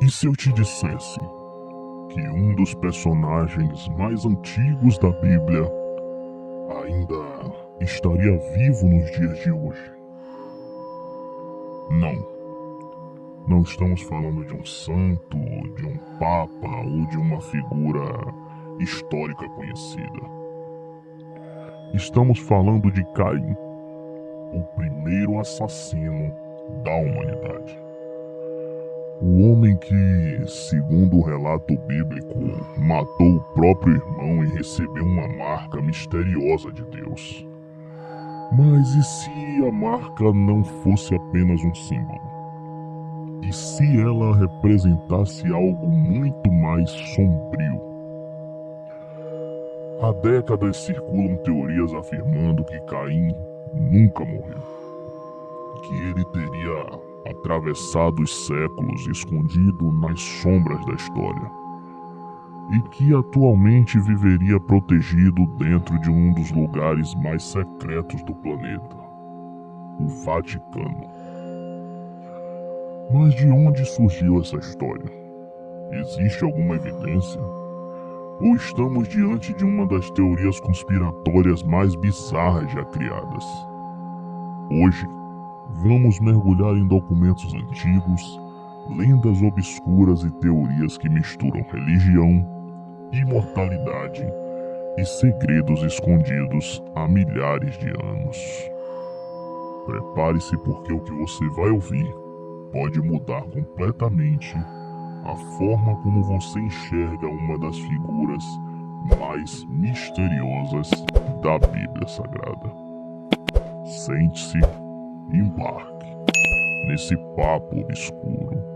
E se eu te dissesse que um dos personagens mais antigos da Bíblia ainda estaria vivo nos dias de hoje? Não estamos falando de um santo, de um papa ou de uma figura histórica conhecida. Estamos falando de Caim, o primeiro assassino da humanidade. O homem que, segundo o relato bíblico, matou o próprio irmão e recebeu uma marca misteriosa de Deus. Mas e se a marca não fosse apenas um símbolo? E se ela representasse algo muito mais sombrio? Há décadas circulam teorias afirmando que Caim nunca morreu, que ele teria atravessado os séculos escondido nas sombras da história e que atualmente viveria protegido dentro de um dos lugares mais secretos do planeta, o Vaticano. Mas de onde surgiu essa história? Existe alguma evidência? Ou estamos diante de uma das teorias conspiratórias mais bizarras já criadas? Hoje, vamos mergulhar em documentos antigos, lendas obscuras e teorias que misturam religião, imortalidade e segredos escondidos há milhares de anos. Prepare-se, porque o que você vai ouvir pode mudar completamente a forma como você enxerga uma das figuras mais misteriosas da Bíblia Sagrada. Sente-se e embarque nesse papo obscuro.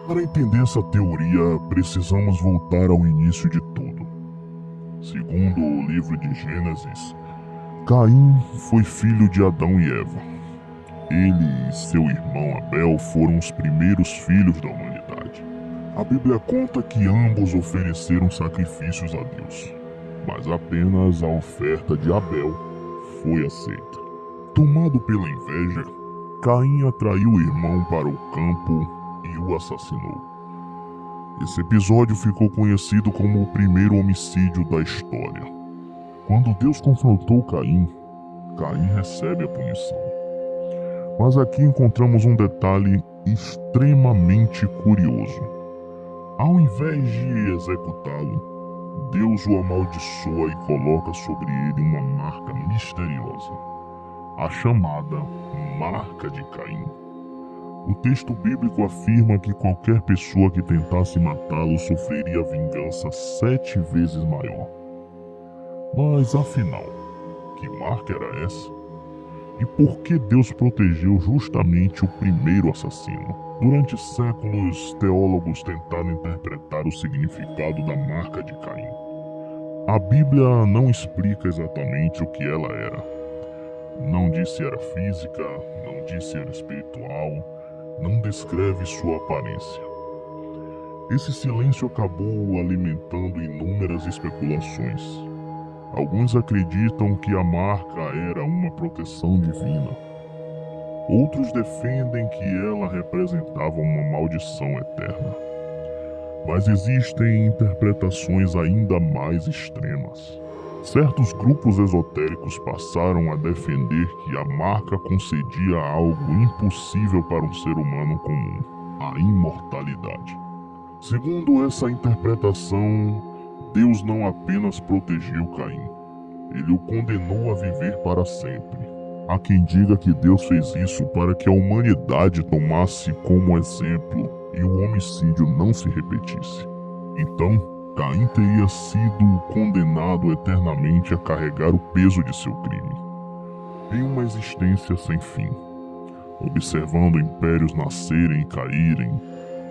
Para entender essa teoria, precisamos voltar ao início de tudo. Segundo o livro de Gênesis, Caim foi filho de Adão e Eva. Ele e seu irmão Abel foram os primeiros filhos da humanidade. A Bíblia conta que ambos ofereceram sacrifícios a Deus, mas apenas a oferta de Abel foi aceita. Tomado pela inveja, Caim atraiu o irmão para o campo e o assassinou. Esse episódio ficou conhecido como o primeiro homicídio da história. Quando Deus confrontou Caim, Caim recebe a punição. Mas aqui encontramos um detalhe extremamente curioso. Ao invés de executá-lo, Deus o amaldiçoa e coloca sobre ele uma marca misteriosa, a chamada Marca de Caim. O texto bíblico afirma que qualquer pessoa que tentasse matá-lo sofreria vingança 7 vezes maior. Mas afinal, que marca era essa? E por que Deus protegeu justamente o primeiro assassino? Durante séculos, teólogos tentaram interpretar o significado da marca de Caim. A Bíblia não explica exatamente o que ela era. Não diz se era física, não diz se era espiritual, não descreve sua aparência. Esse silêncio acabou alimentando inúmeras especulações. Alguns acreditam que a marca era uma proteção divina. Outros defendem que ela representava uma maldição eterna. Mas existem interpretações ainda mais extremas. Certos grupos esotéricos passaram a defender que a marca concedia algo impossível para um ser humano comum: a imortalidade. Segundo essa interpretação, Deus não apenas protegeu Caim, ele o condenou a viver para sempre. Há quem diga que Deus fez isso para que a humanidade tomasse como exemplo e o homicídio não se repetisse. Então, Caim teria sido condenado eternamente a carregar o peso de seu crime, em uma existência sem fim, observando impérios nascerem e caírem,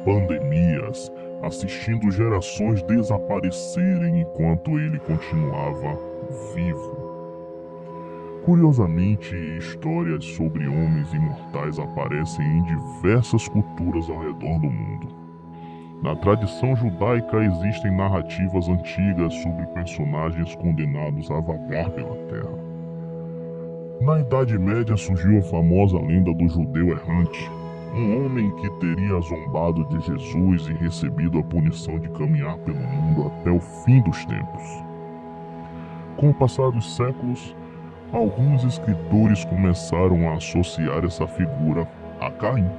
pandemias, assistindo gerações desaparecerem enquanto ele continuava vivo. Curiosamente, histórias sobre homens imortais aparecem em diversas culturas ao redor do mundo. Na tradição judaica existem narrativas antigas sobre personagens condenados a vagar pela terra. Na Idade Média surgiu a famosa lenda do judeu errante, um homem que teria zombado de Jesus e recebido a punição de caminhar pelo mundo até o fim dos tempos. Com o passar dos séculos, alguns escritores começaram a associar essa figura a Caim.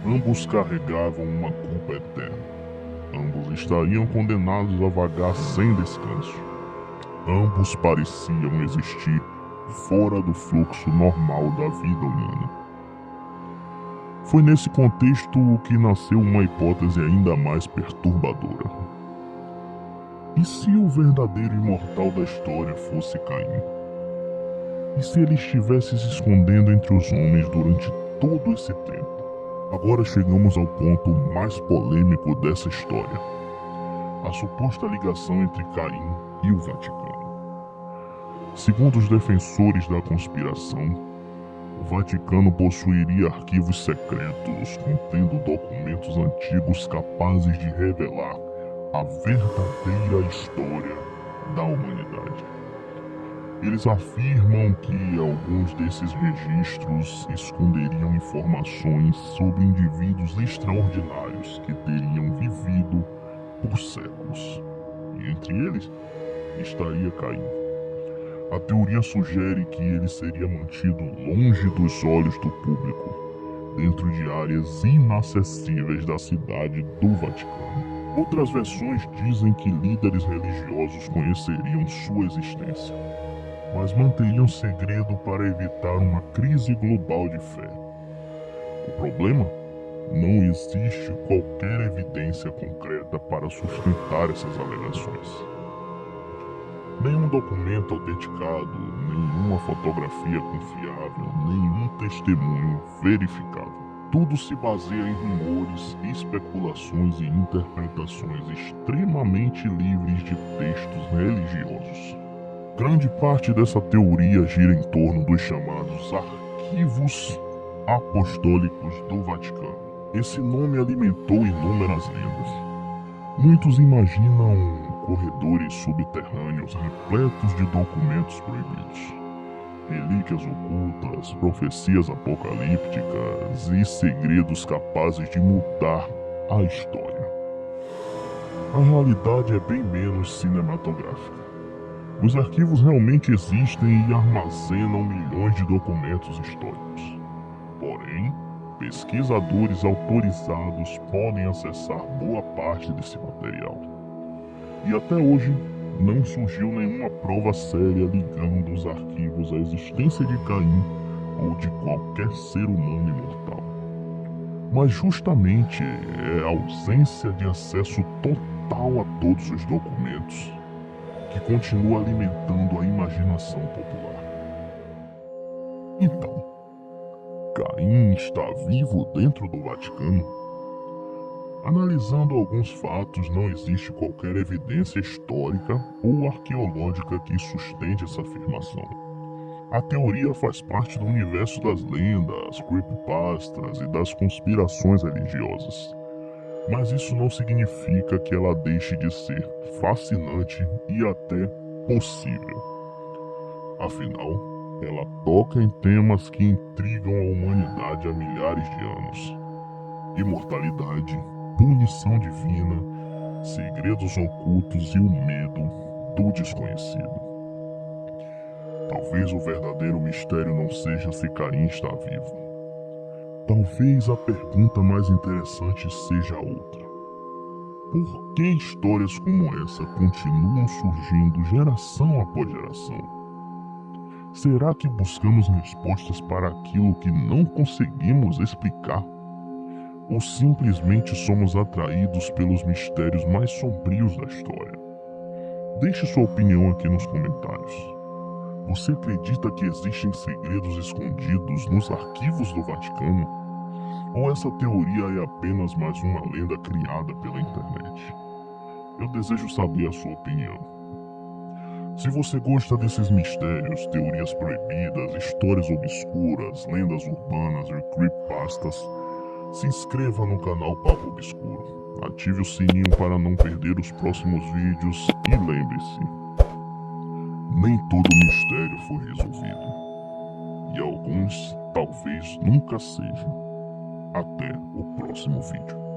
Ambos carregavam uma culpa eterna. Ambos estariam condenados a vagar sem descanso. Ambos pareciam existir fora do fluxo normal da vida humana. Foi nesse contexto que nasceu uma hipótese ainda mais perturbadora. E se o verdadeiro imortal da história fosse Caim? E se ele estivesse se escondendo entre os homens durante todo esse tempo? Agora chegamos ao ponto mais polêmico dessa história: a suposta ligação entre Caim e o Vaticano. Segundo os defensores da conspiração, o Vaticano possuiria arquivos secretos contendo documentos antigos capazes de revelar a verdadeira história da humanidade. Eles afirmam que alguns desses registros esconderiam informações sobre indivíduos extraordinários que teriam vivido por séculos. E entre eles estaria Caim. A teoria sugere que ele seria mantido longe dos olhos do público, dentro de áreas inacessíveis da cidade do Vaticano. Outras versões dizem que líderes religiosos conheceriam sua existência, mas manteriam segredo para evitar uma crise global de fé. O problema? Não existe qualquer evidência concreta para sustentar essas alegações. Nenhum documento autenticado, nenhuma fotografia confiável, nenhum testemunho verificável. Tudo se baseia em rumores, especulações e interpretações extremamente livres de textos religiosos. Grande parte dessa teoria gira em torno dos chamados arquivos apostólicos do Vaticano. Esse nome alimentou inúmeras lendas. Muitos imaginam corredores subterrâneos repletos de documentos proibidos, relíquias ocultas, profecias apocalípticas e segredos capazes de mudar a história. A realidade é bem menos cinematográfica. Os arquivos realmente existem e armazenam milhões de documentos históricos. Porém, pesquisadores autorizados podem acessar boa parte desse material. E até hoje, não surgiu nenhuma prova séria ligando os arquivos à existência de Caim ou de qualquer ser humano imortal. Mas justamente é a ausência de acesso total a todos os documentos que continua alimentando a imaginação popular. Então, Caim está vivo dentro do Vaticano? Analisando alguns fatos, não existe qualquer evidência histórica ou arqueológica que sustente essa afirmação. A teoria faz parte do universo das lendas, creepypastas e das conspirações religiosas. Mas isso não significa que ela deixe de ser fascinante e até possível. Afinal, ela toca em temas que intrigam a humanidade há milhares de anos: imortalidade, punição divina, segredos ocultos e o medo do desconhecido. Talvez o verdadeiro mistério não seja se Caim está vivo. Talvez a pergunta mais interessante seja outra: por que histórias como essa continuam surgindo geração após geração? Será que buscamos respostas para aquilo que não conseguimos explicar? Ou simplesmente somos atraídos pelos mistérios mais sombrios da história? Deixe sua opinião aqui nos comentários. Você acredita que existem segredos escondidos nos arquivos do Vaticano? Ou essa teoria é apenas mais uma lenda criada pela internet? Eu desejo saber a sua opinião. Se você gosta desses mistérios, teorias proibidas, histórias obscuras, lendas urbanas e creepypastas, se inscreva no canal Papo Obscuro. ative o sininho para não perder os próximos vídeos e lembre-se, nem todo mistério foi resolvido. E alguns talvez nunca sejam. Até o próximo vídeo.